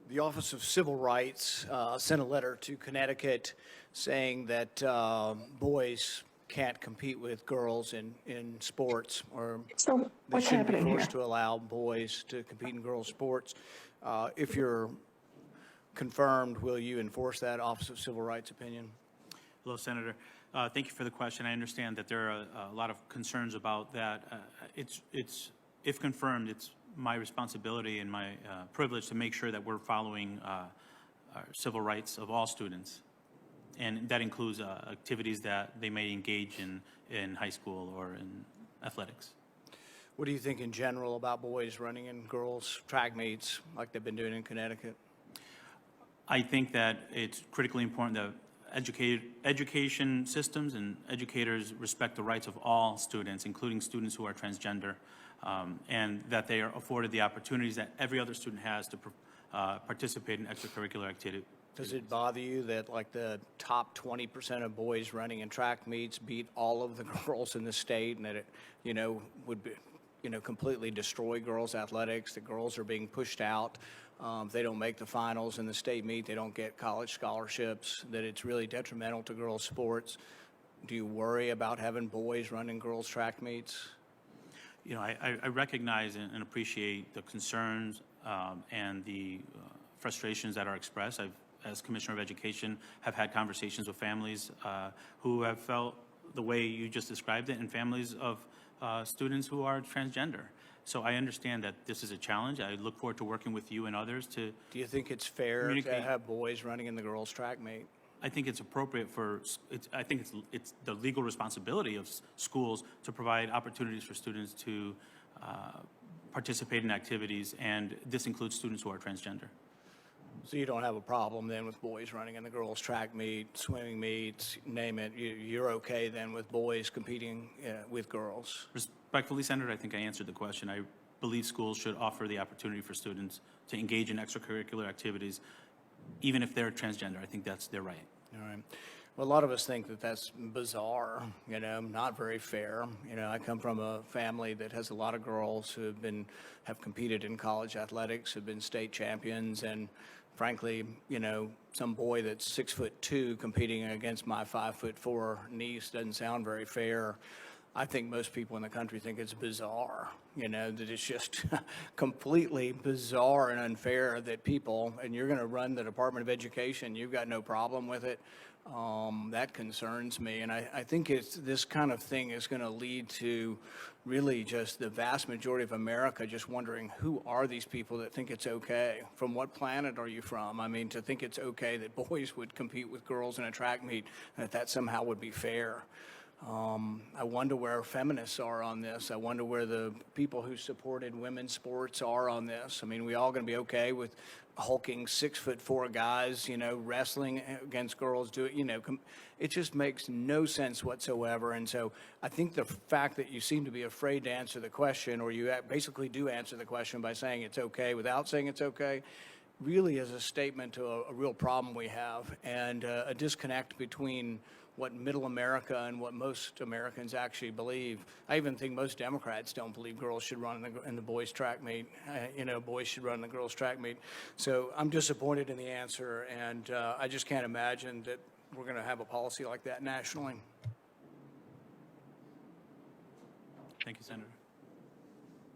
The Office of Civil Rights sent a letter to Connecticut saying that boys can't compete with girls in sports, or So they what's shouldn't be happening here? forced to allow boys to compete in girls' sports. If you're confirmed, will you enforce that Office of Civil Rights opinion? Hello, Senator. Thank you for the question. I understand that there are a lot of concerns about that. If confirmed, it's my responsibility and my privilege to make sure that we're following our civil rights of all students. And that includes activities that they may engage in high school or in athletics. What do you think in general about boys running in girls' track meets like they've been doing in Connecticut? I think that it's critically important that education systems and educators respect the rights of all students, including students who are transgender, and that they are afforded the opportunities that every other student has to participate in extracurricular activities. Does it bother you that like the top 20% of boys running in track meets beat all of the girls in the state, and that it, would be, completely destroy girls' athletics? The girls are being pushed out. If they don't make the finals in the state meet, they don't get college scholarships, that it's really detrimental to girls' sports. Do you worry about having boys running girls' track meets? I recognize and appreciate the concerns and the frustrations that are expressed. I've, as Commissioner of Education, have had conversations with families who have felt the way you just described it, and families of students who are transgender. So I understand that this is a challenge. I look forward to working with you and others to. Do you think it's fair to have boys running in the girls' track meet? I think it's appropriate for. I think it's the legal responsibility of schools to provide opportunities for students to participate in activities, and this includes students who are transgender. So you don't have a problem then with boys running in the girls' track meet, swimming meets, name it. You're okay then with boys competing with girls? Respectfully, Senator, I think I answered the question. I believe schools should offer the opportunity for students to engage in extracurricular activities, even if they're transgender. I think that's their right. All right. Well, a lot of us think that that's bizarre, not very fair. I come from a family that has a lot of girls who have competed in college athletics, have been state champions, and frankly, some boy that's 6'2" competing against my 5'4" niece doesn't sound very fair. I think most people in the country think it's bizarre, that it's just completely bizarre and unfair that people, and you're going to run the Department of Education, you've got no problem with it. That concerns me, and I think this kind of thing is going to lead to really just the vast majority of America just wondering, who are these people that think it's okay? From what planet are you from? I mean, to think it's okay that boys would compete with girls in a track meet, and that somehow would be fair. I wonder where feminists are on this. I wonder where the people who supported women's sports are on this. I mean, we all going to be okay with hulking 6'4" guys, wrestling against girls? It just makes no sense whatsoever. And so I think the fact that you seem to be afraid to answer the question, or you basically do answer the question by saying it's okay without saying it's okay, really is a statement to a real problem we have, and a disconnect between what middle America and what most Americans actually believe. I even think most Democrats don't believe girls should run in the boys' track meet. Boys should run in the girls' track meet. So I'm disappointed in the answer, and I just can't imagine that we're going to have a policy like that nationally. Thank you, Senator.